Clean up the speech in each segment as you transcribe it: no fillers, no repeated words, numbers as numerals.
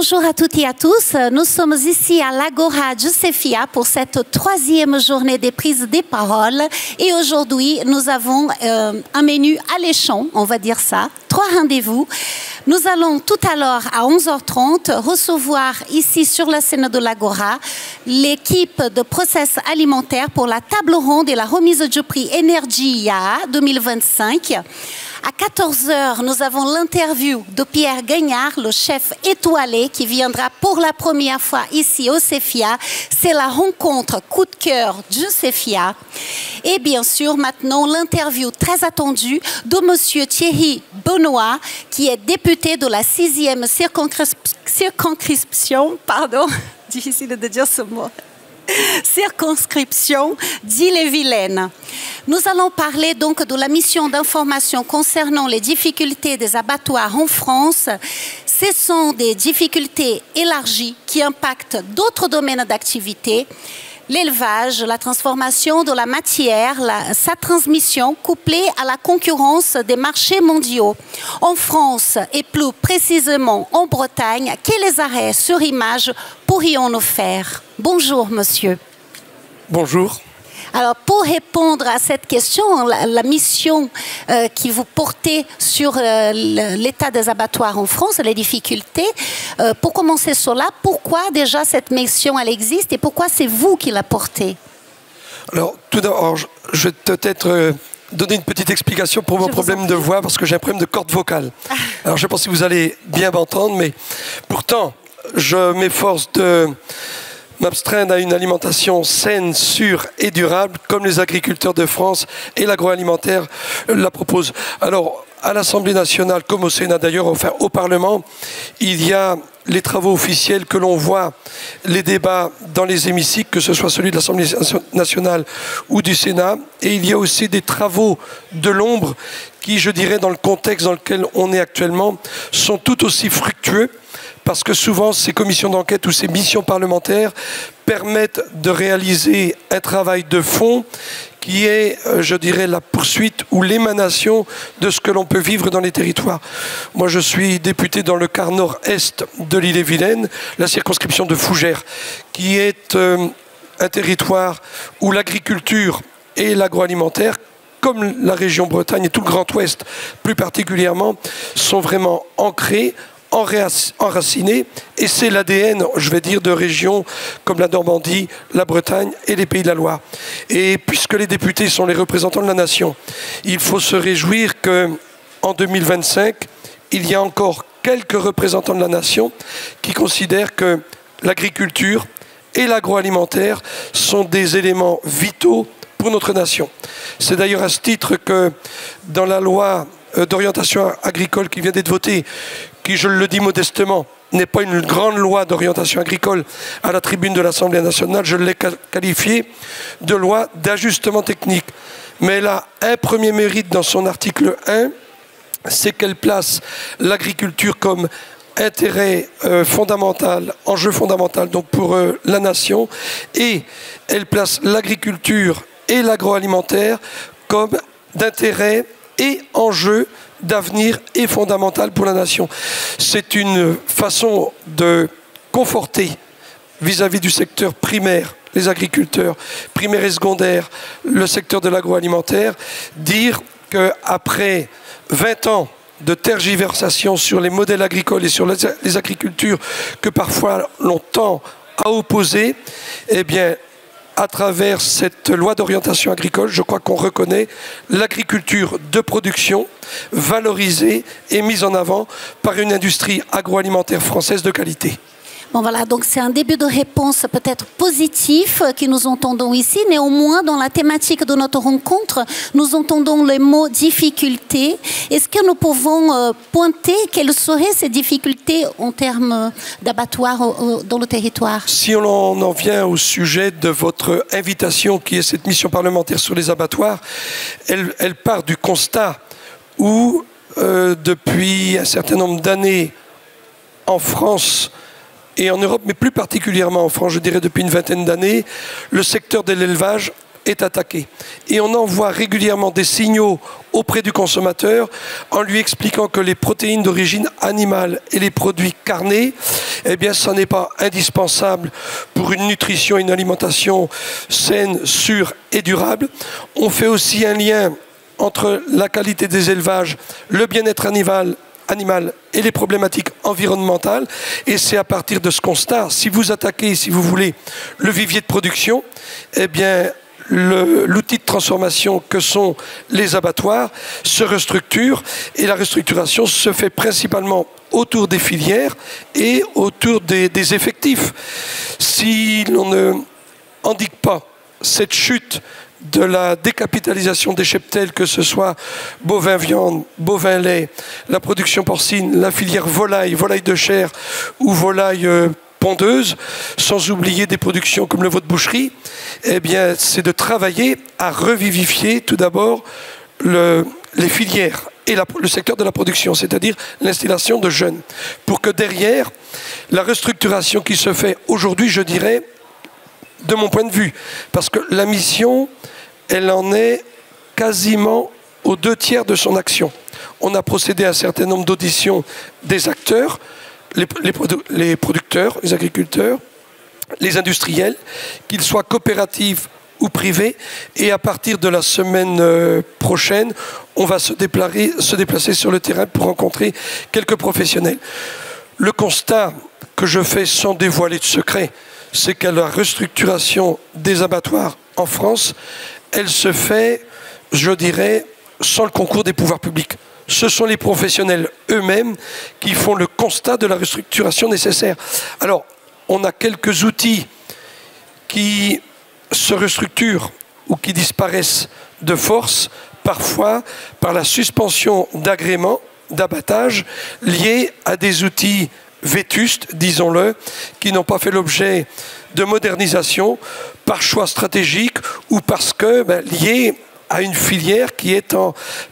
bonjour à toutes et à tous. Nous sommes ici à l'Agora Giuseppia pour cette troisième journée des prises de parole. Et aujourd'hui, nous avons un menu alléchant, on va dire ça. 3 rendez-vous. Nous allons tout à l'heure à 11h30 recevoir ici sur la scène de l'Agora l'équipe de process alimentaire pour la table ronde et la remise du prix Énergie IA 2025. À 14h, nous avons l'interview de Pierre Gagnard, le chef étoilé qui viendra pour la première fois ici au CEFIA. C'est la rencontre coup de cœur du CEFIA. Et bien sûr, maintenant, l'interview très attendue de monsieur Thierry Benoît, qui est député de la 6e circonscription, difficile de dire ce mot, circonscription d'Ille-et-Vilaine. Nous allons parler donc de la mission d'information concernant les difficultés des abattoirs en France. Ce sont des difficultés élargies qui impactent d'autres domaines d'activité. L'élevage, la transformation de la matière, sa transmission couplée à la concurrence des marchés mondiaux. En France et plus précisément en Bretagne, quels arrêts sur image pourrions-nous faire? Bonjour monsieur. Bonjour. Alors, pour répondre à cette question, la mission qui vous portez sur l'état des abattoirs en France, les difficultés, pour commencer cela, pourquoi déjà cette mission elle existe et pourquoi c'est vous qui la portez? Alors, tout d'abord, je vais peut-être donner une petite explication pour mon problème de voix, parce que j'ai un problème de corde vocale. Alors, je pense que vous allez bien m'entendre, mais pourtant, je m'efforce de m'abstraindre à une alimentation saine, sûre et durable, comme les agriculteurs de France et l'agroalimentaire la proposent. Alors, à l'Assemblée nationale, comme au Sénat d'ailleurs, enfin au Parlement, il y a les travaux officiels que l'on voit, les débats dans les hémicycles, que ce soit celui de l'Assemblée nationale ou du Sénat. Et il y a aussi des travaux de l'ombre qui, je dirais, dans le contexte dans lequel on est actuellement, sont tout aussi fructueux. Parce que souvent, ces commissions d'enquête ou ces missions parlementaires permettent de réaliser un travail de fond qui est, je dirais, la poursuite ou l'émanation de ce que l'on peut vivre dans les territoires. Moi, je suis député dans le quart nord-est de l'Ille-et-Vilaine, la circonscription de Fougères, qui est un territoire où l'agriculture et l'agroalimentaire, comme la région Bretagne et tout le Grand Ouest plus particulièrement, sont vraiment ancrés, enracinés, et c'est l'ADN, je vais dire, de régions comme la Normandie, la Bretagne et les Pays de la Loire. Et puisque les députés sont les représentants de la nation, il faut se réjouir qu'en 2025, il y a encore quelques représentants de la nation qui considèrent que l'agriculture et l'agroalimentaire sont des éléments vitaux pour notre nation. C'est d'ailleurs à ce titre que dans la loi d'orientation agricole qui vient d'être votée, qui, je le dis modestement, n'est pas une grande loi d'orientation agricole à la tribune de l'Assemblée nationale, je l'ai qualifiée de loi d'ajustement technique. Mais elle a un premier mérite dans son article 1, c'est qu'elle place l'agriculture comme intérêt fondamental, enjeu fondamental donc pour la nation, et elle place l'agriculture et l'agroalimentaire comme d'intérêt et enjeu d'avenir et fondamental pour la nation. C'est une façon de conforter vis-à-vis du secteur primaire, les agriculteurs, primaires et secondaires, le secteur de l'agroalimentaire, dire qu'après 20 ans de tergiversation sur les modèles agricoles et sur les agricultures que parfois l'on tend à opposer, eh bien, à travers cette loi d'orientation agricole, je crois qu'on reconnaît l'agriculture de production valorisée et mise en avant par une industrie agroalimentaire française de qualité. Bon voilà, donc c'est un début de réponse peut-être positif que nous entendons ici. Néanmoins, dans la thématique de notre rencontre, nous entendons le mot difficulté. Est-ce que nous pouvons pointer quelles seraient ces difficultés en termes d'abattoirs dans le territoire? Si on en vient au sujet de votre invitation, qui est cette mission parlementaire sur les abattoirs, elle part du constat où, depuis un certain nombre d'années, en France, et en Europe, mais plus particulièrement en France, je dirais depuis une vingtaine d'années, le secteur de l'élevage est attaquée. Et on envoie régulièrement des signaux auprès du consommateur en lui expliquant que les protéines d'origine animale et les produits carnés, eh bien, ça n'est pas indispensable pour une nutrition et une alimentation saine, sûre et durable. On fait aussi un lien entre la qualité des élevages, le bien-être animal et les problématiques environnementales. Et c'est à partir de ce constat, si vous attaquez, si vous voulez, le vivier de production, eh bien, l'outil de transformation que sont les abattoirs se restructure, et la restructuration se fait principalement autour des filières et autour des effectifs. Si l'on ne endigue pas cette chute de la décapitalisation des cheptels, que ce soit bovin viande, bovin lait, la production porcine, la filière volaille, volaille de chair ou volaille pondeuse, sans oublier des productions comme le veau de boucherie, eh bien, c'est de travailler à revivifier tout d'abord les filières et le secteur de la production, c'est-à-dire l'installation de jeunes, pour que derrière, la restructuration qui se fait aujourd'hui, je dirais, de mon point de vue, parce que la mission, elle en est quasiment aux 2/3 de son action. On a procédé à un certain nombre d'auditions des acteurs, les producteurs, les agriculteurs, les industriels, qu'ils soient coopératifs ou privés, et à partir de la semaine prochaine, on va se déplacer sur le terrain pour rencontrer quelques professionnels. Le constat que je fais sans dévoiler de secret, c'est que la restructuration des abattoirs en France, elle se fait, je dirais, sans le concours des pouvoirs publics. Ce sont les professionnels eux-mêmes qui font le constat de la restructuration nécessaire. Alors, on a quelques outils qui se restructurent ou qui disparaissent de force, parfois par la suspension d'agréments d'abattage liés à des outils vétustes, disons-le, qui n'ont pas fait l'objet de modernisation par choix stratégique ou parce que lié à une filière qui est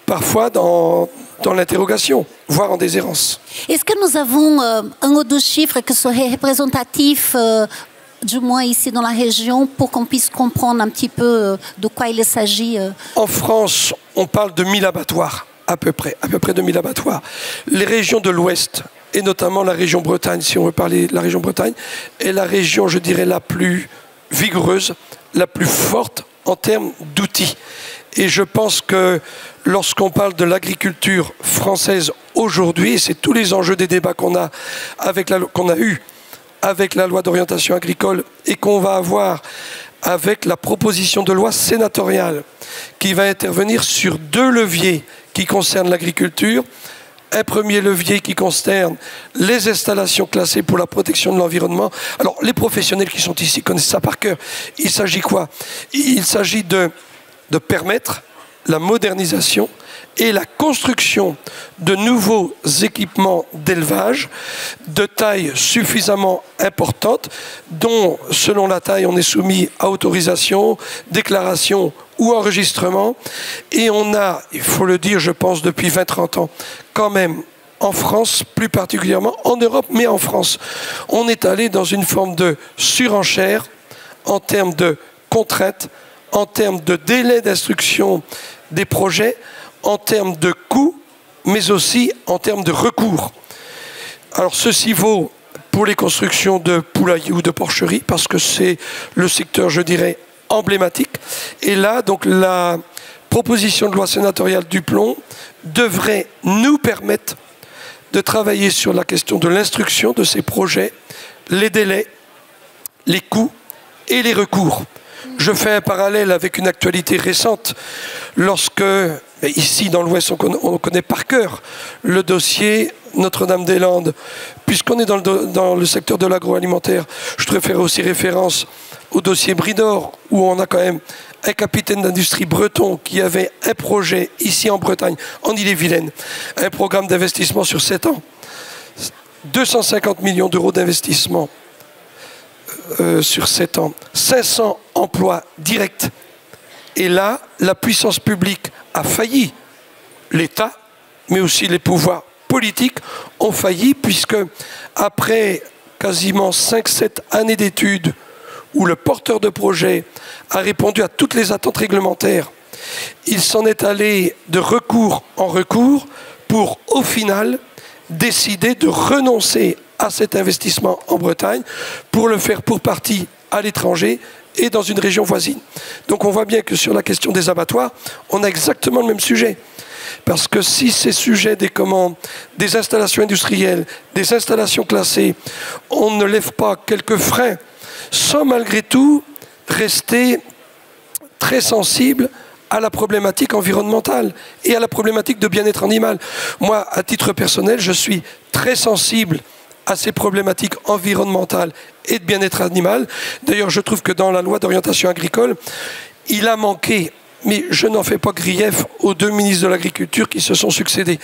parfois dans l'interrogation, voire en déshérence. Est-ce que nous avons un ou deux chiffres qui seraient représentatifs, du moins ici dans la région, pour qu'on puisse comprendre un petit peu de quoi il s'agit? En France, on parle de 1000 abattoirs, à peu près 2000 abattoirs. Les régions de l'Ouest, et notamment la région Bretagne, si on veut parler de la région Bretagne, est la région, je dirais, la plus vigoureuse, la plus forte en termes d'outils. Et je pense que lorsqu'on parle de l'agriculture française aujourd'hui, et c'est tous les enjeux des débats qu'on a eu avec la loi d'orientation agricole et qu'on va avoir avec la proposition de loi sénatoriale qui va intervenir sur 2 leviers qui concernent l'agriculture. Un premier levier qui concerne les installations classées pour la protection de l'environnement. Alors, les professionnels qui sont ici connaissent ça par cœur. Il s'agit quoi? Il s'agit de permettre la modernisation et la construction de nouveaux équipements d'élevage de taille suffisamment importante, dont, selon la taille, on est soumis à autorisation, déclaration ou enregistrement. Et on a, il faut le dire, je pense, depuis 20-30 ans, quand même, en France, plus particulièrement, en Europe, mais en France, on est allé dans une forme de surenchère en termes de contraintes, en termes de délai d'instruction des projets, en termes de coûts, mais aussi en termes de recours. Alors ceci vaut pour les constructions de poulaillers ou de porcheries, parce que c'est le secteur, je dirais, emblématique. Et là, donc, la proposition de loi sénatoriale Duplon devrait nous permettre de travailler sur la question de l'instruction de ces projets, les délais, les coûts et les recours. Je fais un parallèle avec une actualité récente. Lorsque, ici dans l'Ouest, on connaît par cœur le dossier Notre-Dame-des-Landes, puisqu'on est dans le secteur de l'agroalimentaire, je te ferai aussi référence au dossier Bridor, où on a quand même un capitaine d'industrie breton qui avait un projet ici en Bretagne, en Ille-et-Vilaine, un programme d'investissement sur 7 ans, 250 millions d'euros d'investissement sur 7 ans, 500 emplois directs. Et là, la puissance publique a failli, l'État, mais aussi les pouvoirs politiques ont failli, puisque après quasiment 5-7 années d'études, où le porteur de projet a répondu à toutes les attentes réglementaires, il s'en est allé de recours en recours pour, au final, décider de renoncer à cet investissement en Bretagne pour le faire pour partie à l'étranger et dans une région voisine. Donc on voit bien que sur la question des abattoirs, on a exactement le même sujet. Parce que si ces sujets des commandes, des installations industrielles, des installations classées, on ne lève pas quelques freins sans malgré tout rester très sensible à la problématique environnementale et à la problématique de bien-être animal. Moi, à titre personnel, je suis très sensible à ces problématiques environnementales et de bien-être animal. D'ailleurs, je trouve que dans la loi d'orientation agricole, il a manqué, mais je n'en fais pas grief aux deux ministres de l'Agriculture qui se sont succédés.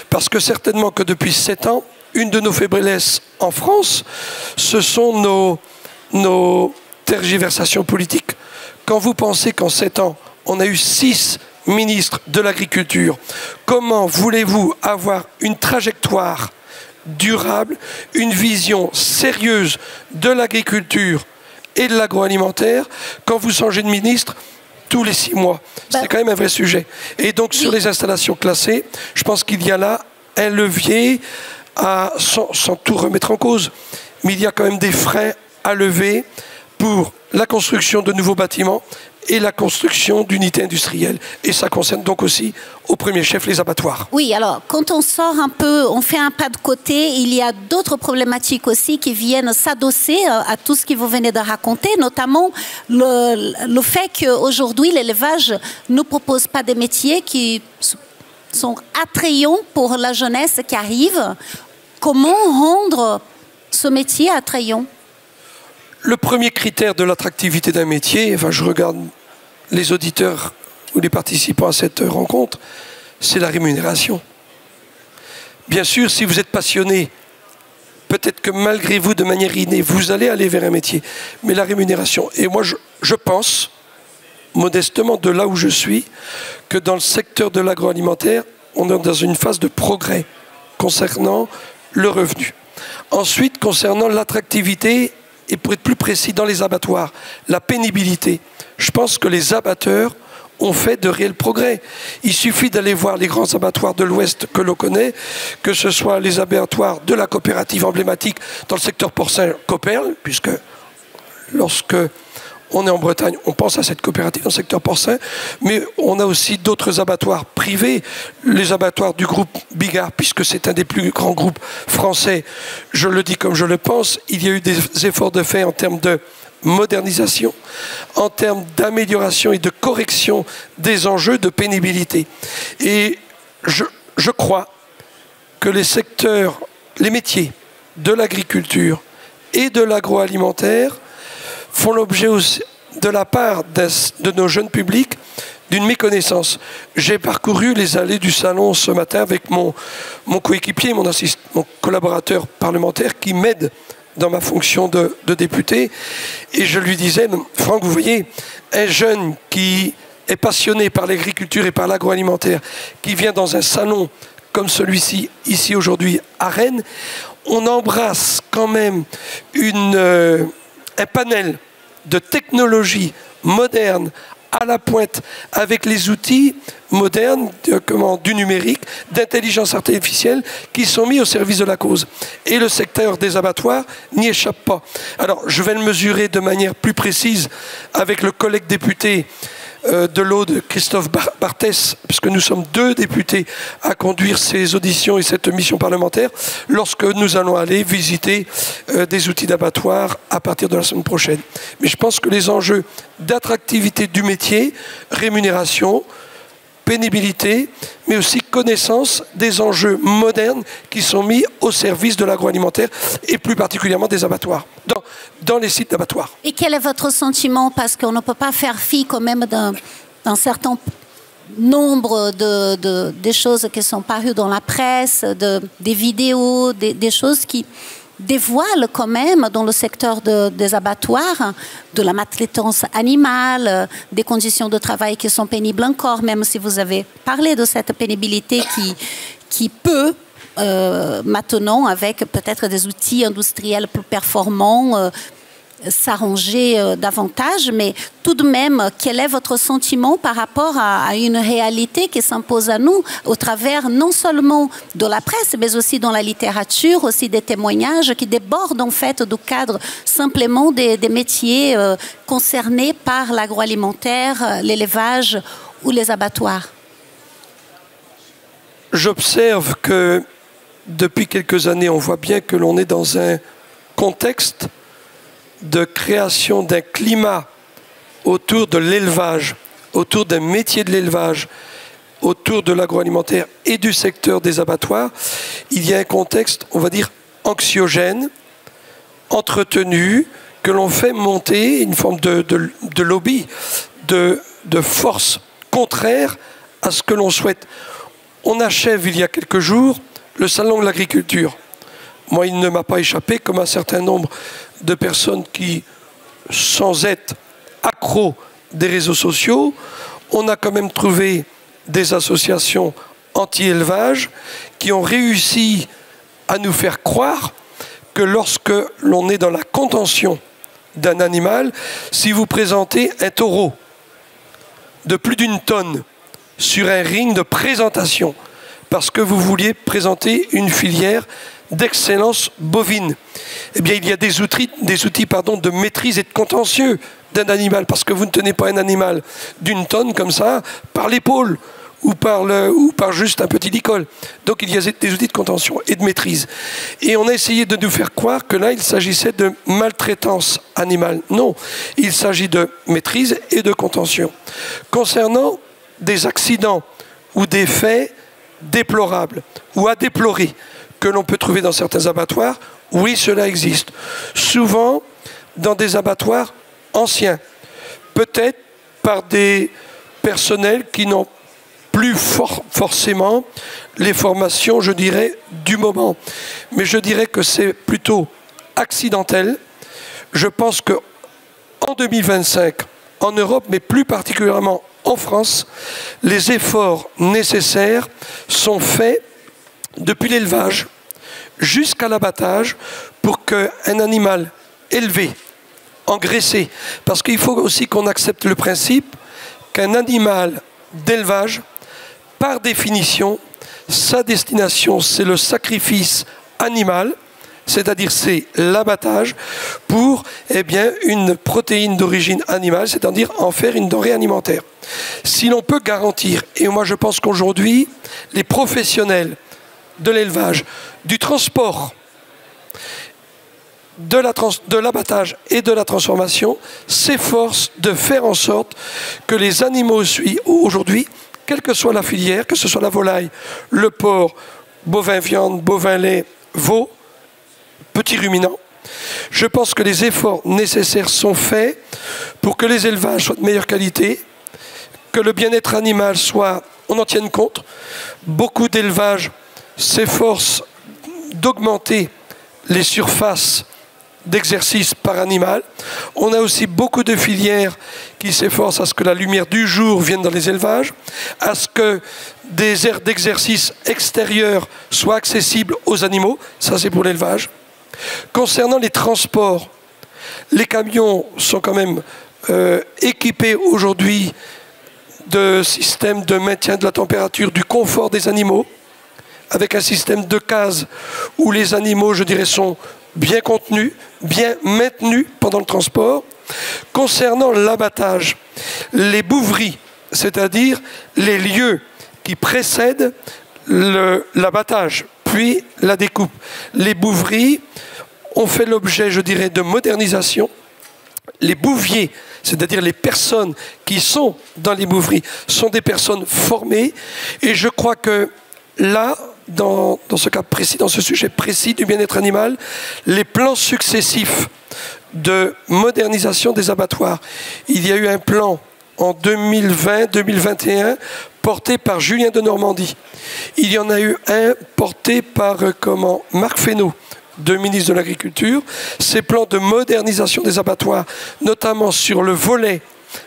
Parce que certainement que depuis 7 ans, une de nos faiblesses en France, ce sont nos tergiversations politiques. Quand vous pensez qu'en 7 ans, on a eu 6 ministres de l'Agriculture, comment voulez-vous avoir une trajectoire durable, une vision sérieuse de l'agriculture et de l'agroalimentaire quand vous changez de ministre tous les 6 mois? C'est quand même un vrai sujet. Et donc sur les installations classées, je pense qu'il y a là un levier sans tout remettre en cause. Mais il y a quand même des freins à lever pour la construction de nouveaux bâtiments et la construction d'unités industrielles. Et ça concerne donc aussi, au premier chef, les abattoirs. Oui, alors, quand on sort un peu, on fait un pas de côté, il y a d'autres problématiques aussi qui viennent s'adosser à tout ce que vous venez de raconter, notamment le fait qu'aujourd'hui, l'élevage ne propose pas des métiers qui sont attrayants pour la jeunesse qui arrive. Comment rendre ce métier attrayant ? Le premier critère de l'attractivité d'un métier, enfin je regarde les auditeurs ou les participants à cette rencontre, c'est la rémunération. Bien sûr, si vous êtes passionné, peut-être que malgré vous, de manière innée, vous allez aller vers un métier. Mais la rémunération, et moi je pense, modestement de là où je suis, que dans le secteur de l'agroalimentaire, on est dans une phase de progrès concernant le revenu. Ensuite, concernant l'attractivité, et pour être plus précis, dans les abattoirs, la pénibilité. Je pense que les abatteurs ont fait de réels progrès. Il suffit d'aller voir les grands abattoirs de l'Ouest que l'on connaît, que ce soit les abattoirs de la coopérative emblématique dans le secteur porcin Coperle, puisque lorsque on est en Bretagne, on pense à cette coopérative dans le secteur porcin, mais on a aussi d'autres abattoirs privés, les abattoirs du groupe Bigard, puisque c'est un des plus grands groupes français. Je le dis comme je le pense, il y a eu des efforts de fait en termes de modernisation, en termes d'amélioration et de correction des enjeux de pénibilité. Et je crois que les secteurs, les métiers de l'agriculture et de l'agroalimentaire font l'objet aussi, de la part de nos jeunes publics, d'une méconnaissance. J'ai parcouru les allées du salon ce matin avec mon coéquipier, mon collaborateur parlementaire qui m'aide dans ma fonction de député. Et je lui disais, Franck, vous voyez, un jeune qui est passionné par l'agriculture et par l'agroalimentaire, qui vient dans un salon comme celui-ci, ici aujourd'hui à Rennes, on embrasse quand même un panel de technologies modernes à la pointe avec les outils modernes du numérique, d'intelligence artificielle qui sont mis au service de la cause. Et le secteur des abattoirs n'y échappe pas. Alors, je vais le mesurer de manière plus précise avec le collègue député de l'Aude, Christophe Barthès, puisque nous sommes 2 députés à conduire ces auditions et cette mission parlementaire, lorsque nous allons aller visiter des outils d'abattoir à partir de la semaine prochaine. Mais je pense que les enjeux d'attractivité du métier, rémunération, pénibilité, mais aussi connaissance des enjeux modernes qui sont mis au service de l'agroalimentaire et plus particulièrement des abattoirs, dans les sites d'abattoirs. Et quel est votre sentiment? Parce qu'on ne peut pas faire fi quand même d'un certain nombre des choses qui sont parues dans la presse, des vidéos, des choses qui dévoilent quand même dans le secteur des abattoirs de la maltraitance animale, des conditions de travail qui sont pénibles encore, même si vous avez parlé de cette pénibilité qui peut, maintenant, avec peut-être des outils industriels plus performants, s'arranger davantage, mais tout de même, quel est votre sentiment par rapport à une réalité qui s'impose à nous au travers non seulement de la presse, mais aussi dans la littérature, aussi des témoignages qui débordent en fait du cadre simplement des métiers concernés par l'agroalimentaire, l'élevage ou les abattoirs? J'observe que depuis quelques années, on voit bien que l'on est dans un contexte de création d'un climat autour de l'élevage, autour d'un métier de l'élevage, autour de l'agroalimentaire et du secteur des abattoirs. Il y a un contexte, on va dire, anxiogène, entretenu, que l'on fait monter, une forme de lobby, de force contraire à ce que l'on souhaite. On achève il y a quelques jours le salon de l'agriculture. Moi, il ne m'a pas échappé, comme un certain nombre de personnes qui, sans être accros des réseaux sociaux, on a quand même trouvé des associations anti-élevage qui ont réussi à nous faire croire que lorsque l'on est dans la contention d'un animal, si vous présentez un taureau de plus d'1 tonne sur un ring de présentation, parce que vous vouliez présenter une filière d'excellence bovine, eh bien il y a des outils de maîtrise et de contentieux d'un animal, parce que vous ne tenez pas un animal d'1 tonne comme ça par l'épaule ou par juste un petit licol. Donc il y a des outils de contention et de maîtrise. Et on a essayé de nous faire croire que là il s'agissait de maltraitance animale. Non, il s'agit de maîtrise et de contention. Concernant des accidents ou des faits déplorables ou à déplorer que l'on peut trouver dans certains abattoirs, oui, cela existe. Souvent dans des abattoirs anciens, peut-être par des personnels qui n'ont plus forcément les formations, je dirais, du moment. Mais je dirais que c'est plutôt accidentel. Je pense qu'en 2025, en Europe, mais plus particulièrement en France, les efforts nécessaires sont faits depuis l'élevage jusqu'à l'abattage pour qu'un animal élevé, engraissé, parce qu'il faut aussi qu'on accepte le principe qu'un animal d'élevage, par définition, sa destination, c'est le sacrifice animal, c'est-à-dire c'est l'abattage pour une protéine d'origine animale, c'est-à-dire en faire une denrée alimentaire. Si l'on peut garantir, et moi je pense qu'aujourd'hui, les professionnels de l'élevage, du transport, de l'abattage et de la transformation s'efforcent de faire en sorte que les animaux aujourd'hui, quelle que soit la filière, que ce soit la volaille, le porc, bovin viande, bovin lait, veau, petits ruminants, je pense que les efforts nécessaires sont faits pour que les élevages soient de meilleure qualité, que le bien-être animal on en tienne compte. Beaucoup d'élevages s'efforcent d'augmenter les surfaces d'exercice par animal. On a aussi beaucoup de filières qui s'efforcent à ce que la lumière du jour vienne dans les élevages, à ce que des aires d'exercice extérieures soient accessibles aux animaux. Ça, c'est pour l'élevage. Concernant les transports, les camions sont quand même équipés aujourd'hui de systèmes de maintien de la température, du confort des animaux, avec un système de cases où les animaux, je dirais, sont bien contenus, bien maintenus pendant le transport. Concernant l'abattage, les bouveries, c'est-à-dire les lieux qui précèdent l'abattage, puis la découpe. Les bouveries ont fait l'objet, je dirais, de modernisation. Les bouviers, c'est-à-dire les personnes qui sont dans les bouveries, sont des personnes formées. Et je crois que là, dans ce cas précis, dans ce sujet précis du bien-être animal, les plans successifs de modernisation des abattoirs. Il y a eu un plan en 2020-2021 porté par Julien de Normandie. Il y en a eu un porté par Marc Fesneau, ministre de l'Agriculture. Ces plans de modernisation des abattoirs, notamment sur le volet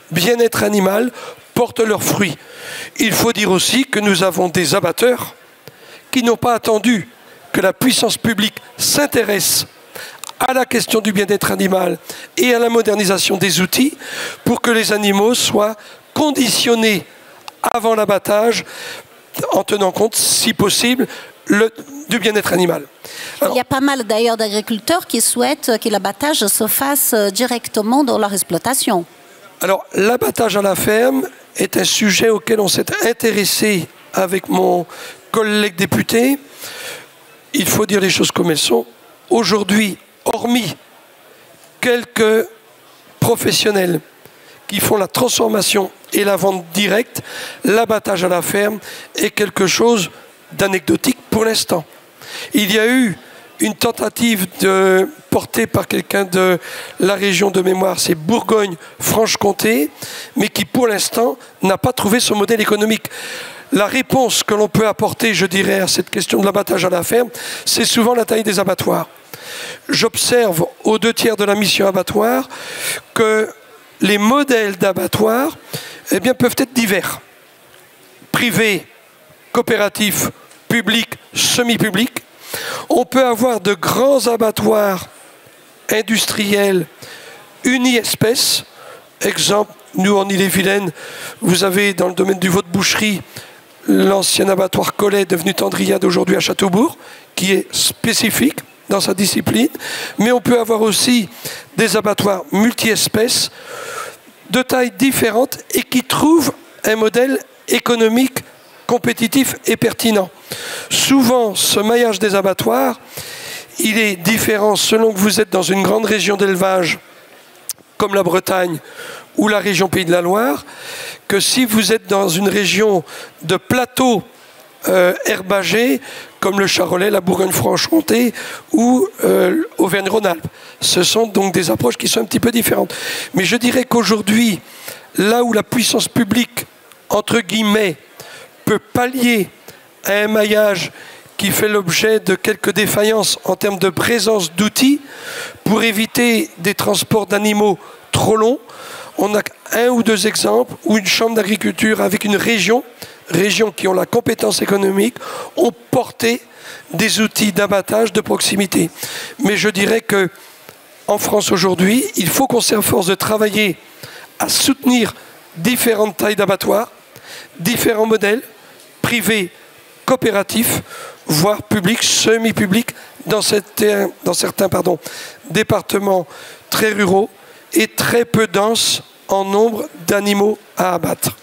bien-être animal, portent leurs fruits. Il faut dire aussi que nous avons des abatteurs qui n'ont pas attendu que la puissance publique s'intéresse à la question du bien-être animal et à la modernisation des outils pour que les animaux soient conditionnés avant l'abattage en tenant compte, si possible, du bien-être animal. Alors, il y a pas mal d'ailleurs d'agriculteurs qui souhaitent que l'abattage se fasse directement dans leur exploitation. Alors, l'abattage à la ferme est un sujet auquel on s'est intéressé avec mon collègue député. Il faut dire les choses comme elles sont. Aujourd'hui, hormis quelques professionnels qui font la transformation et la vente directe, l'abattage à la ferme est quelque chose d'anecdotique pour l'instant. Il y a eu une tentative portée par quelqu'un de la région de mémoire, c'est Bourgogne-Franche-Comté, mais qui pour l'instant n'a pas trouvé son modèle économique. La réponse que l'on peut apporter, je dirais, à cette question de l'abattage à la ferme, c'est souvent la taille des abattoirs. J'observe aux 2/3 de la mission abattoir que les modèles d'abattoirs peuvent être divers. Privés, coopératifs, publics, semi-publics. On peut avoir de grands abattoirs industriels uni-espèces. Exemple, nous en Ille-et-Vilaine, vous avez dans le domaine du veau de boucherie l'ancien abattoir Collet devenu Tendriade aujourd'hui à Châteaubourg, qui est spécifique dans sa discipline. Mais on peut avoir aussi des abattoirs multi-espèces de tailles différentes et qui trouvent un modèle économique compétitif et pertinent. Souvent, ce maillage des abattoirs, il est différent selon que vous êtes dans une grande région d'élevage, comme la Bretagne ou la région Pays de la Loire, que si vous êtes dans une région de plateau herbagé, comme le Charolais, la Bourgogne-Franche-Comté ou Auvergne-Rhône-Alpes. Ce sont donc des approches qui sont un petit peu différentes. Mais je dirais qu'aujourd'hui, là où la puissance publique, entre guillemets, peut pallier à un maillage qui fait l'objet de quelques défaillances en termes de présence d'outils pour éviter des transports d'animaux trop longs. On a un ou deux exemples où une chambre d'agriculture avec une région qui ont la compétence économique ont porté des outils d'abattage de proximité. Mais je dirais que en France aujourd'hui, il faut qu'on s'efforce de travailler à soutenir différentes tailles d'abattoirs, différents modèles, privés, coopératifs, voire publics, semi-publics, dans certains départements très ruraux et très peu denses en nombre d'animaux à abattre.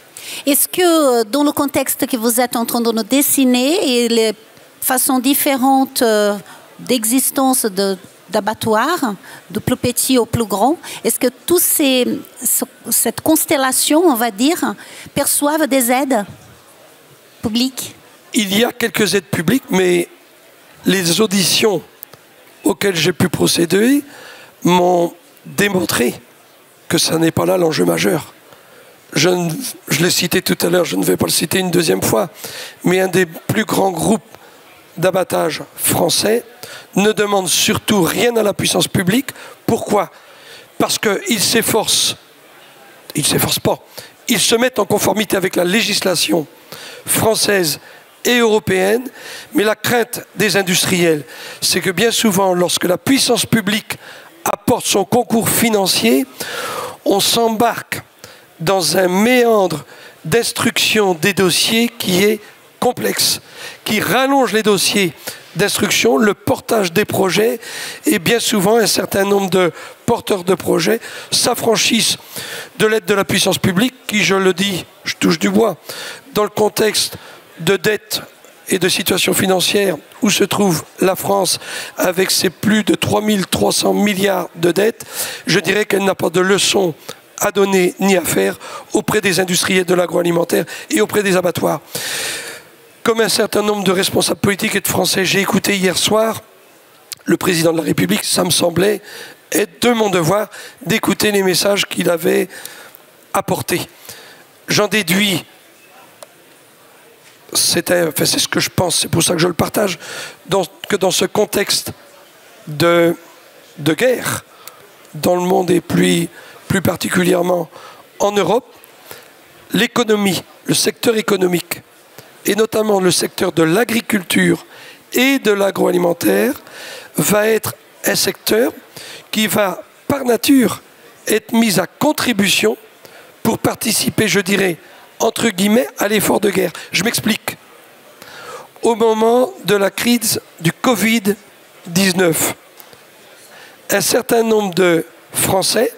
Est-ce que dans le contexte que vous êtes en train de nous dessiner et les façons différentes d'existence d'abattoirs, de plus petits au plus grand, est-ce que cette constellation, on va dire, perçoivent des aides publiques? Il y a quelques aides publiques, mais les auditions auxquelles j'ai pu procéder m'ont démontré que ça n'est pas là l'enjeu majeur. Je l'ai cité tout à l'heure, je ne vais pas le citer une deuxième fois, mais un des plus grands groupes d'abattage français ne demande surtout rien à la puissance publique. Pourquoi? Parce qu'ils s'efforcent, ils se mettent en conformité avec la législation française et européenne, mais la crainte des industriels, c'est que bien souvent, lorsque la puissance publique apporte son concours financier, on s'embarque dans un méandre d'instruction des dossiers qui est complexe, qui rallonge les dossiers d'instruction, le portage des projets, et bien souvent un certain nombre de porteurs de projets s'affranchissent de l'aide de la puissance publique qui, je le dis, je touche du bois, dans le contexte de dette et de situation financière où se trouve la France avec ses plus de 3300 milliards de dettes, je dirais qu'elle n'a pas de leçon à donner ni à faire auprès des industriels de l'agroalimentaire et auprès des abattoirs. Comme un certain nombre de responsables politiques et de Français, j'ai écouté hier soir le président de la République, ça me semblait être de mon devoir d'écouter les messages qu'il avait apportés. J'en déduis, c'est ce que je pense, c'est pour ça que je le partage, que dans ce contexte de guerre dans le monde et plus particulièrement en Europe, l'économie, le secteur économique, et notamment le secteur de l'agriculture et de l'agroalimentaire, va être un secteur qui va, par nature, être mis à contribution pour participer, je dirais, entre guillemets, à l'effort de guerre. Je m'explique. Au moment de la crise du Covid-19, un certain nombre de Français,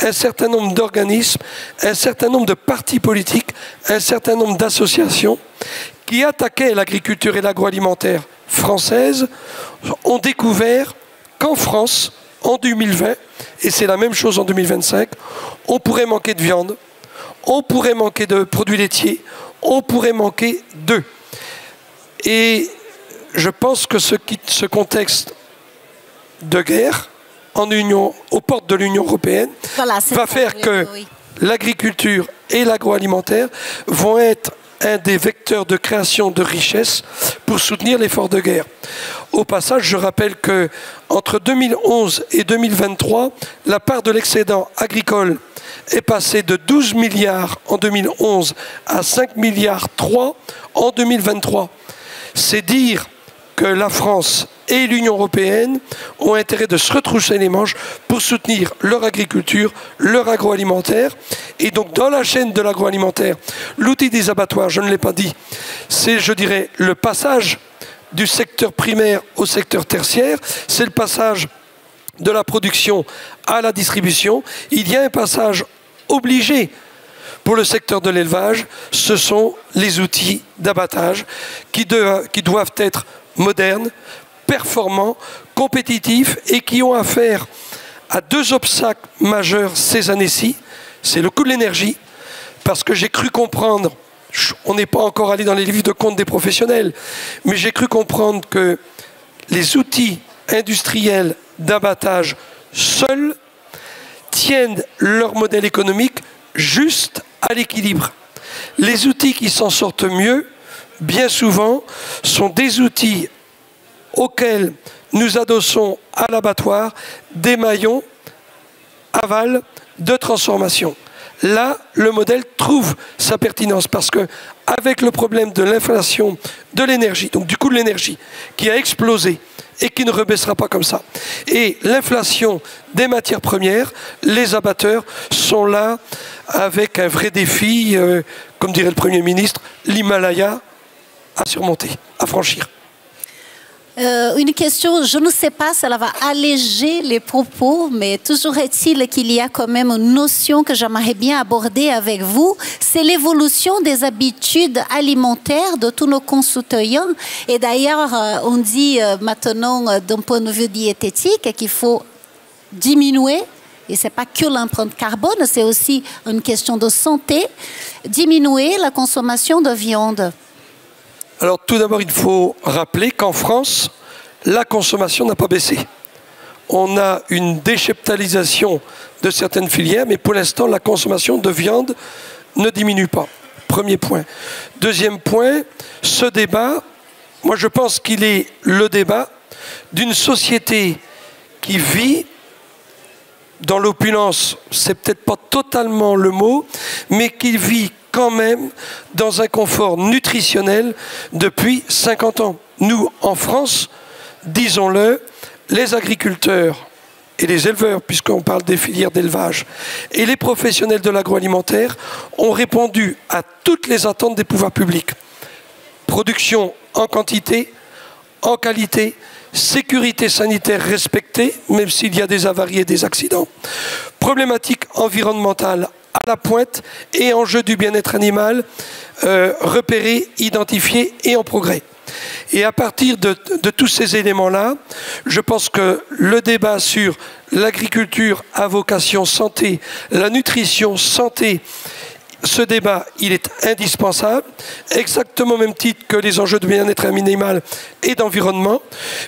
un certain nombre d'organismes, un certain nombre de partis politiques, un certain nombre d'associations qui attaquaient l'agriculture et l'agroalimentaire française ont découvert qu'en France, en 2020, et c'est la même chose en 2025, on pourrait manquer de viande, on pourrait manquer de produits laitiers, on pourrait manquer d'œufs. Et je pense que ce contexte de guerre aux portes de l'Union européenne va faire que l'agriculture et l'agroalimentaire vont être un des vecteurs de création de richesses pour soutenir l'effort de guerre. Au passage, je rappelle qu'entre 2011 et 2023, la part de l'excédent agricole est passée de 12 milliards en 2011 à 5 milliards 3 en 2023. C'est dire que la France et l'Union européenne ont intérêt de se retrousser les manches pour soutenir leur agriculture, leur agroalimentaire. Et donc dans la chaîne de l'agroalimentaire, l'outil des abattoirs, je ne l'ai pas dit, c'est, je dirais, le passage du secteur primaire au secteur tertiaire, c'est le passage de la production à la distribution. Il y a un passage obligé pour le secteur de l'élevage, ce sont les outils d'abattage qui doivent être modernes, performants, compétitifs et qui ont affaire à deux obstacles majeurs ces années-ci. C'est le coût de l'énergie, parce que j'ai cru comprendre, on n'est pas encore allé dans les livres de compte des professionnels, mais j'ai cru comprendre que les outils industriels d'abattage seuls tiennent leur modèle économique juste à l'équilibre. Les outils qui s'en sortent mieux, bien souvent, sont des outils auxquels nous adossons à l'abattoir des maillons aval de transformation. Là, le modèle trouve sa pertinence parce que, avec le problème de l'inflation de l'énergie, donc du coût de l'énergie, qui a explosé et qui ne rebaissera pas comme ça, et l'inflation des matières premières, les abatteurs sont là avec un vrai défi, comme dirait le Premier ministre, l'Himalaya à surmonter, à franchir. Une question, je ne sais pas, cela va alléger les propos, mais toujours est-il qu'il y a quand même une notion que j'aimerais bien aborder avec vous, c'est l'évolution des habitudes alimentaires de tous nos concitoyens. Et d'ailleurs, on dit maintenant, d'un point de vue diététique, qu'il faut diminuer, et ce n'est pas que l'empreinte carbone, c'est aussi une question de santé, diminuer la consommation de viande. Alors tout d'abord, il faut rappeler qu'en France, la consommation n'a pas baissé. On a une décheptalisation de certaines filières, mais pour l'instant, la consommation de viande ne diminue pas. Premier point. Deuxième point, ce débat, moi je pense qu'il est le débat d'une société qui vit dans l'opulence, c'est peut-être pas totalement le mot, mais qui vit quand même dans un confort nutritionnel depuis 50 ans. Nous, en France, disons-le, les agriculteurs et les éleveurs, puisqu'on parle des filières d'élevage, et les professionnels de l'agroalimentaire ont répondu à toutes les attentes des pouvoirs publics. Production en quantité, en qualité, sécurité sanitaire respectée, même s'il y a des avaries et des accidents, problématique environnementale à la pointe et enjeux du bien-être animal repérés, identifiés et en progrès. Et à partir de tous ces éléments-là, je pense que le débat sur l'agriculture à vocation santé, la nutrition santé, ce débat, il est indispensable, exactement au même titre que les enjeux de bien-être animal et d'environnement.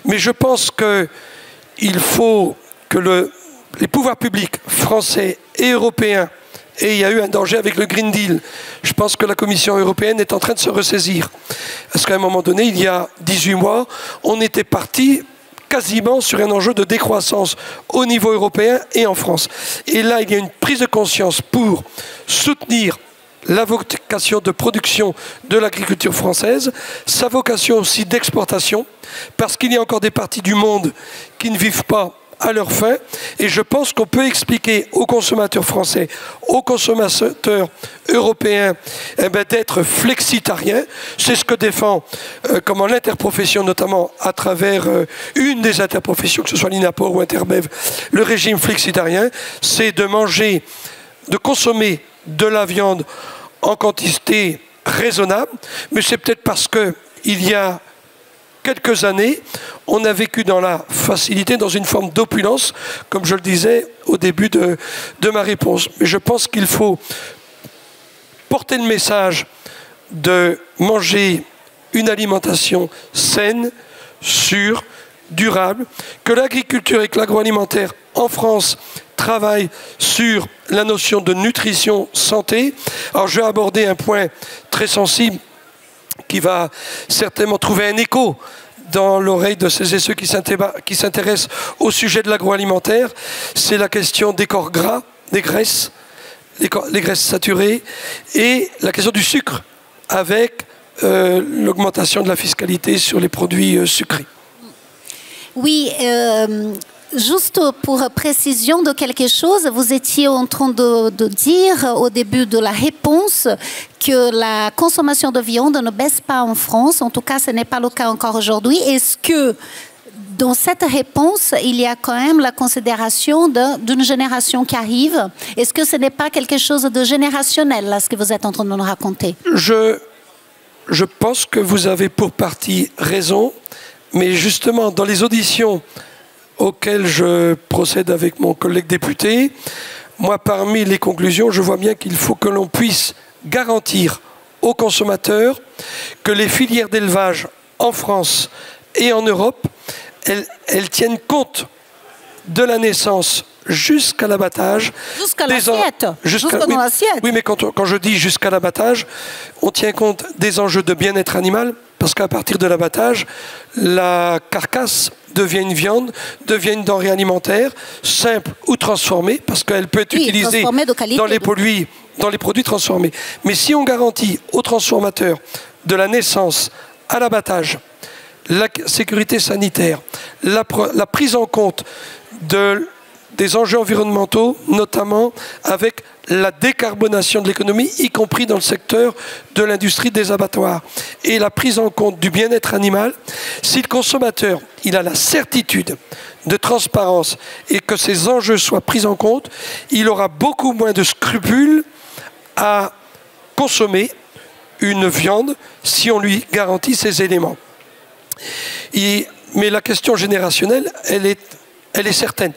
Mais je pense qu'il faut que les pouvoirs publics français et européens, et il y a eu un danger avec le Green Deal. Je pense que la Commission européenne est en train de se ressaisir. Parce qu'à un moment donné, il y a 18 mois, on était parti quasiment sur un enjeu de décroissance au niveau européen et en France. Et là, il y a une prise de conscience pour soutenir la vocation de production de l'agriculture française, sa vocation aussi d'exportation, parce qu'il y a encore des parties du monde qui ne vivent pas à leurs fins. Et je pense qu'on peut expliquer aux consommateurs français, aux consommateurs européens, d'être flexitariens. C'est ce que défend l'interprofession, notamment à travers une des interprofessions, que ce soit l'INAPOR ou Interbev, le régime flexitarien, c'est de consommer de la viande en quantité raisonnable, mais c'est peut-être parce qu'il y a quelques années, on a vécu dans la facilité, dans une forme d'opulence, comme je le disais au début de ma réponse. Mais je pense qu'il faut porter le message de manger une alimentation saine, sûre, durable, que l'agriculture et que l'agroalimentaire en France travaillent sur la notion de nutrition santé. Alors je vais aborder un point très sensible qui va certainement trouver un écho dans l'oreille de celles et ceux qui s'intéressent au sujet de l'agroalimentaire. C'est la question des corps gras, des graisses, les graisses saturées, et la question du sucre, avec l'augmentation de la fiscalité sur les produits sucrés. Oui, juste pour précision de quelque chose, vous étiez en train de dire au début de la réponse que la consommation de viande ne baisse pas en France. En tout cas, ce n'est pas le cas encore aujourd'hui. Est-ce que dans cette réponse, il y a quand même la considération d'une génération qui arrive? Est-ce que ce n'est pas quelque chose de générationnel, là, ce que vous êtes en train de nous raconter? Je pense que vous avez pour partie raison, mais justement, dans les auditions auxquelles je procède avec mon collègue député, moi, parmi les conclusions, je vois bien qu'il faut que l'on puisse garantir aux consommateurs que les filières d'élevage en France et en Europe, elles tiennent compte de la naissance jusqu'à l'abattage. Jusqu'à l'assiette. Oui, oui, mais quand je dis jusqu'à l'abattage, on tient compte des enjeux de bien-être animal, parce qu'à partir de l'abattage, la carcasse devient une viande, devient une denrée alimentaire, simple ou transformée, parce qu'elle peut être utilisée dans les produits transformés. Mais si on garantit aux transformateurs de la naissance à l'abattage, la sécurité sanitaire, la prise en compte des enjeux environnementaux, notamment avec la décarbonation de l'économie, y compris dans le secteur de l'industrie des abattoirs, et la prise en compte du bien-être animal, si le consommateur il a la certitude de transparence et que ces enjeux soient pris en compte, il aura beaucoup moins de scrupules à consommer une viande si on lui garantit ces éléments. Mais la question générationnelle, elle est certaine.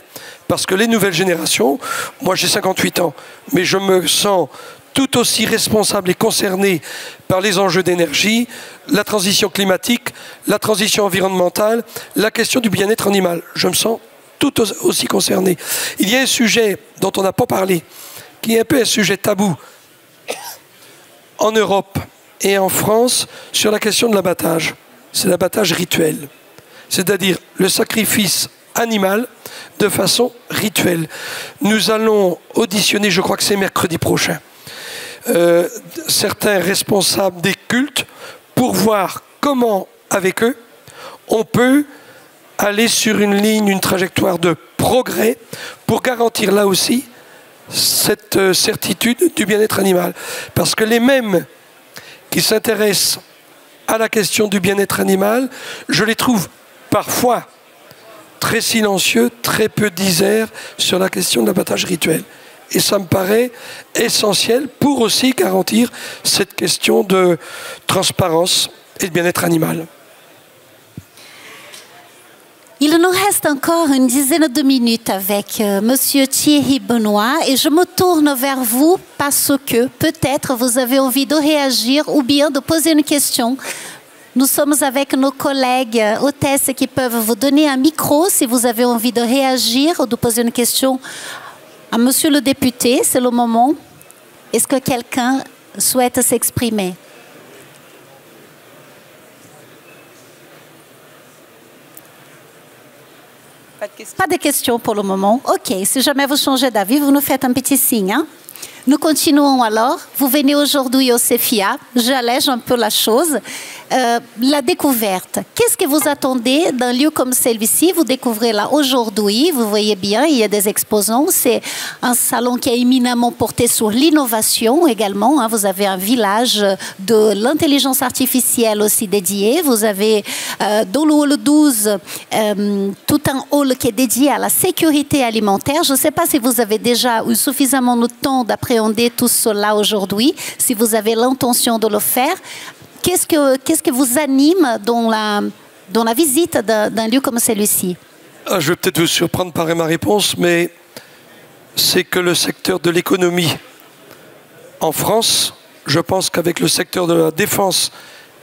Parce que les nouvelles générations, moi j'ai 58 ans, mais je me sens tout aussi responsable et concerné par les enjeux d'énergie, la transition climatique, la transition environnementale, la question du bien-être animal. Je me sens tout aussi concerné. Il y a un sujet dont on n'a pas parlé, qui est un peu un sujet tabou en Europe et en France sur la question de l'abattage. C'est l'abattage rituel, c'est-à-dire le sacrifice animal de façon rituelle. Nous allons auditionner, je crois que c'est mercredi prochain, certains responsables des cultes pour voir comment, avec eux, on peut aller sur une ligne, une trajectoire de progrès pour garantir là aussi cette certitude du bien-être animal. Parce que les mêmes qui s'intéressent à la question du bien-être animal, je les trouve parfois très silencieux, très peu disert sur la question de l'abattage rituel. Et ça me paraît essentiel pour aussi garantir cette question de transparence et de bien-être animal. Il nous reste encore une dizaine de minutes avec Monsieur Thierry Benoît et je me tourne vers vous parce que peut-être vous avez envie de réagir ou bien de poser une question. Nous sommes avec nos collègues hôtesses qui peuvent vous donner un micro si vous avez envie de réagir ou de poser une question à Monsieur le député. C'est le moment. Est-ce que quelqu'un souhaite s'exprimer? Pas de questions pour le moment. OK, si jamais vous changez d'avis, vous nous faites un petit signe. Hein? Nous continuons alors. Vous venez aujourd'hui au CEFIA. J'allège un peu la chose. la découverte. Qu'est-ce que vous attendez d'un lieu comme celui-ci? Vous découvrez là aujourd'hui, vous voyez bien, il y a des exposants. C'est un salon qui est éminemment porté sur l'innovation également. Hein. Vous avez un village de l'intelligence artificielle aussi dédié. Vous avez dans le hall 12 tout un hall qui est dédié à la sécurité alimentaire. Je ne sais pas si vous avez déjà eu suffisamment de temps d'appréhender tout cela aujourd'hui, si vous avez l'intention de le faire. Qu'est-ce que vous anime dans la visite d'un lieu comme celui-ci? Je vais peut-être vous surprendre par ma réponse, mais c'est que le secteur de l'économie en France, je pense qu'avec le secteur de la défense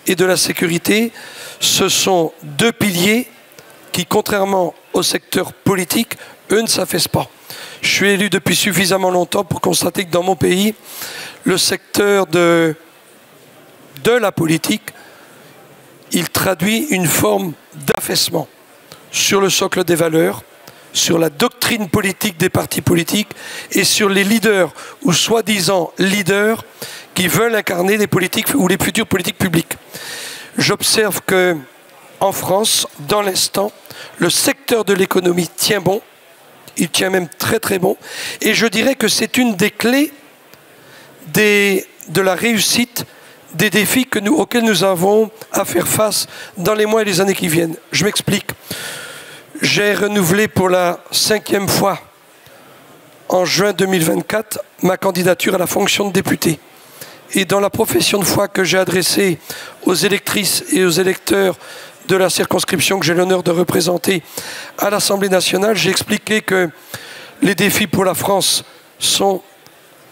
et de la sécurité, ce sont deux piliers qui, contrairement au secteur politique, eux ne s'affaissent pas. Je suis élu depuis suffisamment longtemps pour constater que dans mon pays, le secteur de la politique, il traduit une forme d'affaissement sur le socle des valeurs, sur la doctrine politique des partis politiques et sur les leaders ou soi-disant leaders qui veulent incarner les politiques ou les futures politiques publiques. J'observe que en France, dans l'instant, le secteur de l'économie tient bon, il tient même très très bon, et je dirais que c'est une des clés de la réussite des défis auxquels nous avons à faire face dans les mois et les années qui viennent. Je m'explique. J'ai renouvelé pour la 5e fois en juin 2024 ma candidature à la fonction de député. Et dans la profession de foi que j'ai adressée aux électrices et aux électeurs de la circonscription que j'ai l'honneur de représenter à l'Assemblée nationale, j'ai expliqué que les défis pour la France sont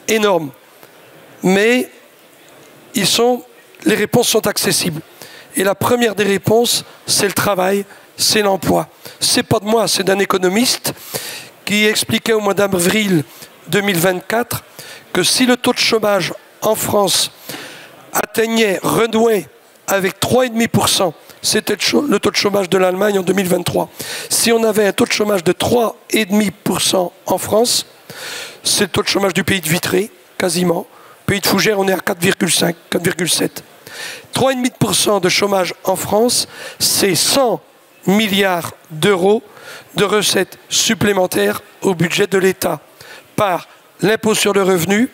énormes. Mais les réponses sont accessibles. Et la première des réponses, c'est le travail, c'est l'emploi. C'est pas de moi, c'est d'un économiste qui expliquait au mois d'avril 2024 que si le taux de chômage en France renouait avec 3,5%, c'était le taux de chômage de l'Allemagne en 2023. Si on avait un taux de chômage de 3,5% en France, c'est le taux de chômage du pays de Vitré, quasiment. Pays de Fougères, on est à 4,5, 4,7. 3,5% de chômage en France, c'est 100 milliards d'euros de recettes supplémentaires au budget de l'État par l'impôt sur le revenu,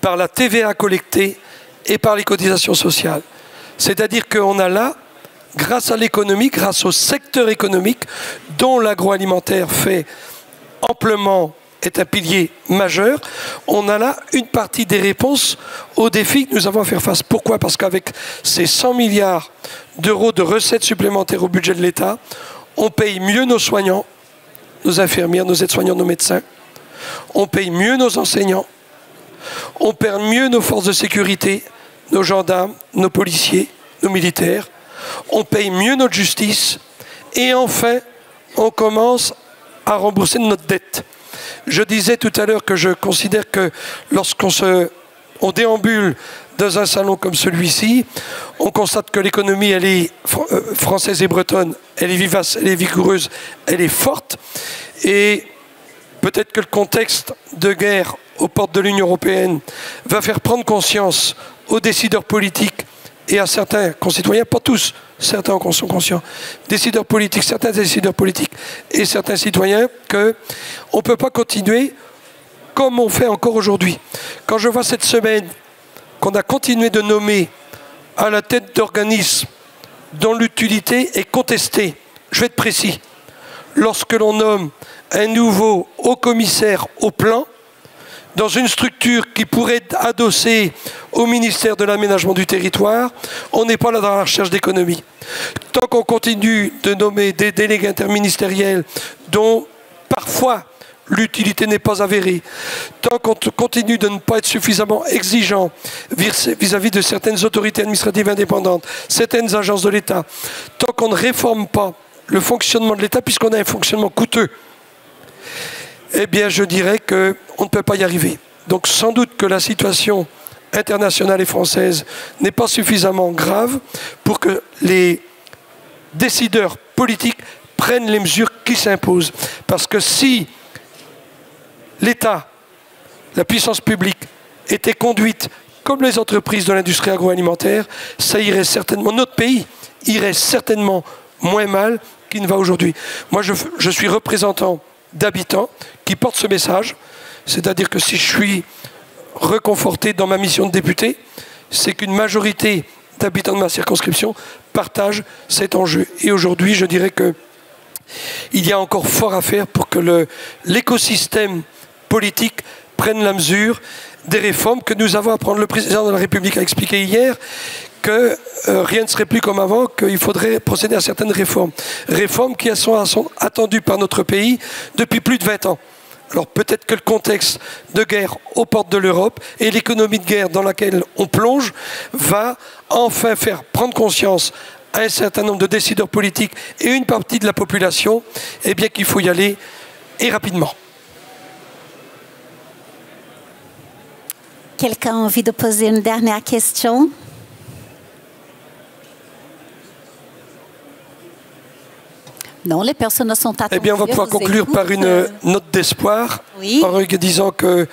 par la TVA collectée et par les cotisations sociales. C'est-à-dire qu'on a là, grâce à l'économie, grâce au secteur économique, dont l'agroalimentaire fait amplement est un pilier majeur, on a là une partie des réponses aux défis que nous avons à faire face. Pourquoi? Parce qu'avec ces 100 milliards d'euros de recettes supplémentaires au budget de l'État, on paye mieux nos soignants, nos infirmières, nos aides-soignants, nos médecins, on paye mieux nos enseignants, on paye mieux nos forces de sécurité, nos gendarmes, nos policiers, nos militaires, on paye mieux notre justice, et enfin, on commence à rembourser notre dette. Je disais tout à l'heure que je considère que lorsqu'on déambule dans un salon comme celui-ci, on constate que l'économie, elle est française et bretonne, elle est vivace, elle est vigoureuse, elle est forte. Et peut-être que le contexte de guerre aux portes de l'Union européenne va faire prendre conscience aux décideurs politiques et à certains concitoyens, pas tous, certains en sont conscients, certains décideurs politiques et certains citoyens, qu'on ne peut pas continuer comme on fait encore aujourd'hui. Quand je vois cette semaine qu'on a continué de nommer à la tête d'organismes dont l'utilité est contestée, je vais être précis, lorsque l'on nomme un nouveau haut-commissaire au plan, dans une structure qui pourrait être adossée au ministère de l'Aménagement du Territoire, on n'est pas là dans la recherche d'économie. Tant qu'on continue de nommer des délégués interministériels dont parfois l'utilité n'est pas avérée, tant qu'on continue de ne pas être suffisamment exigeant vis-à-vis de certaines autorités administratives indépendantes, certaines agences de l'État, tant qu'on ne réforme pas le fonctionnement de l'État, puisqu'on a un fonctionnement coûteux, eh bien, je dirais qu'on ne peut pas y arriver. Donc, sans doute que la situation internationale et française n'est pas suffisamment grave pour que les décideurs politiques prennent les mesures qui s'imposent. Parce que si l'État, la puissance publique, était conduite comme les entreprises de l'industrie agroalimentaire, ça irait certainement, notre pays irait certainement moins mal qu'il ne va aujourd'hui. Moi, je suis représentant d'habitants qui portent ce message, c'est-à-dire que si je suis reconforté dans ma mission de député, c'est qu'une majorité d'habitants de ma circonscription partagent cet enjeu. Et aujourd'hui, je dirais que il y a encore fort à faire pour que l'écosystème politique prenne la mesure des réformes que nous avons à prendre. Le président de la République a expliqué hier que rien ne serait plus comme avant, qu'il faudrait procéder à certaines réformes. Réformes qui sont attendues par notre pays depuis plus de 20 ans. Alors peut-être que le contexte de guerre aux portes de l'Europe et l'économie de guerre dans laquelle on plonge va enfin faire prendre conscience à un certain nombre de décideurs politiques et une partie de la population, eh bien qu'il faut y aller et rapidement. Quelqu'un a envie de poser une dernière question? Non, les personnes sont attentives. Eh bien, on va pouvoir conclure par une note d'espoir, oui, en disant que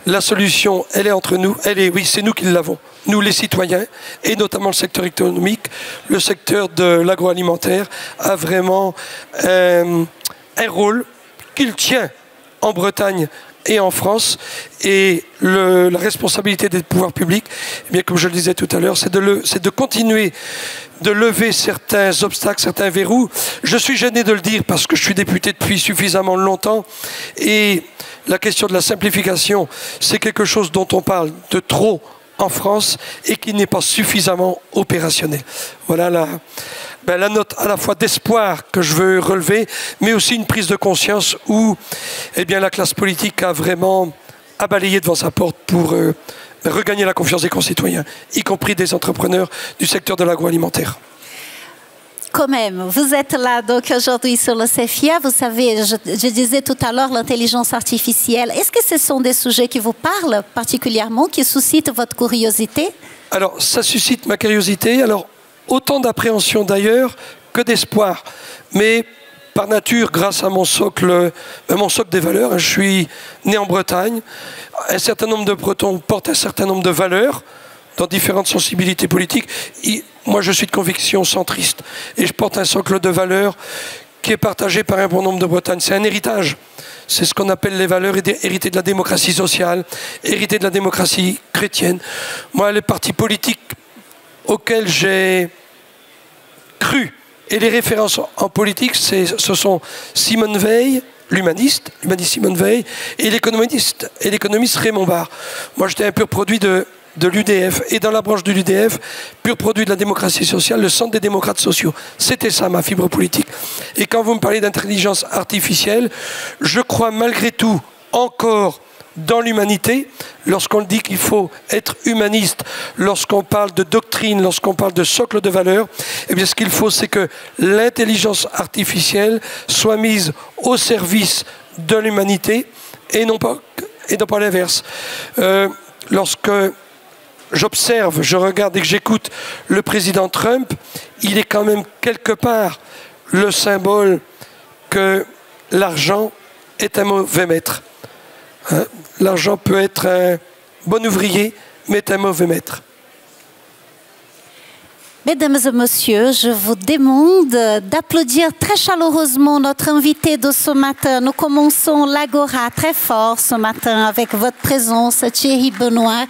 la solution, elle est entre nous. Oui, c'est nous qui l'avons, nous les citoyens, et notamment le secteur économique. Le secteur de l'agroalimentaire a vraiment un rôle qu'il tient en Bretagne et en France, et la responsabilité des pouvoirs publics, eh bien, comme je le disais tout à l'heure, c'est de continuer de lever certains obstacles, certains verrous. Je suis gêné de le dire parce que je suis député depuis suffisamment longtemps, et la question de la simplification, c'est quelque chose dont on parle de trop en France et qui n'est pas suffisamment opérationnel. Voilà la note à la fois d'espoir que je veux relever, mais aussi une prise de conscience où eh bien, la classe politique a vraiment à balayer devant sa porte pour regagner la confiance des concitoyens, y compris des entrepreneurs du secteur de l'agroalimentaire. Quand même, vous êtes là donc aujourd'hui sur le CEFIA. Vous savez, je disais tout à l'heure l'intelligence artificielle. Est-ce que ce sont des sujets qui vous parlent particulièrement, qui suscitent votre curiosité? Alors, ça suscite ma curiosité. Alors, autant d'appréhension d'ailleurs que d'espoir. Mais par nature, grâce à mon socle des valeurs, je suis né en Bretagne. Un certain nombre de Bretons portent un certain nombre de valeurs dans différentes sensibilités politiques. Moi, je suis de conviction centriste et je porte un socle de valeurs qui est partagé par un bon nombre de Bretagnes. C'est un héritage. C'est ce qu'on appelle les valeurs héritées de la démocratie sociale, héritées de la démocratie chrétienne. Moi, les partis politiques auxquels j'ai cru et les références en politique, ce sont Simone Veil, l'humaniste Simone Veil, et l'économiste Raymond Barre. Moi, j'étais un pur produit de l'UDF, et dans la branche de l'UDF, pur produit de la démocratie sociale, le centre des démocrates sociaux. C'était ça, ma fibre politique. Et quand vous me parlez d'intelligence artificielle, je crois malgré tout encore dans l'humanité, lorsqu'on dit qu'il faut être humaniste, lorsqu'on parle de doctrine, lorsqu'on parle de socle de valeurs, eh bien ce qu'il faut, c'est que l'intelligence artificielle soit mise au service de l'humanité et non pas l'inverse. Lorsque j'observe, je regarde et que j'écoute le président Trump, il est quand même quelque part le symbole que l'argent est un mauvais maître. Hein? L'argent peut être un bon ouvrier, mais est un mauvais maître. Mesdames et messieurs, je vous demande d'applaudir très chaleureusement notre invité de ce matin. Nous commençons l'Agora très fort ce matin avec votre présence, Thierry Benoît.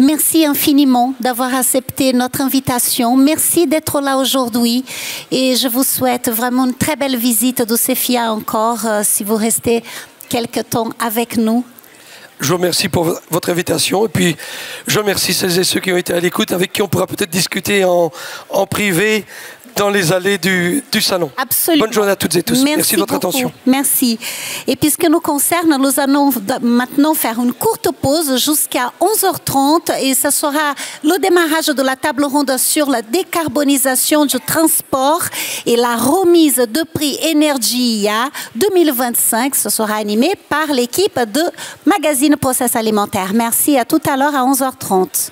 Merci infiniment d'avoir accepté notre invitation. Merci d'être là aujourd'hui. Et je vous souhaite vraiment une très belle visite de CEFIA encore, si vous restez quelque temps avec nous. Je vous remercie pour votre invitation et puis je remercie celles et ceux qui ont été à l'écoute, avec qui on pourra peut-être discuter en privé dans les allées du salon. Absolument. Bonne journée à toutes et tous. Merci de votre attention. Merci. Et puisque nous concerne, nous allons maintenant faire une courte pause jusqu'à 11h30 et ce sera le démarrage de la table ronde sur la décarbonisation du transport et la remise de prix Energia 2025. Ce sera animé par l'équipe de Magazine Process Alimentaire. Merci, à tout à l'heure à 11h30.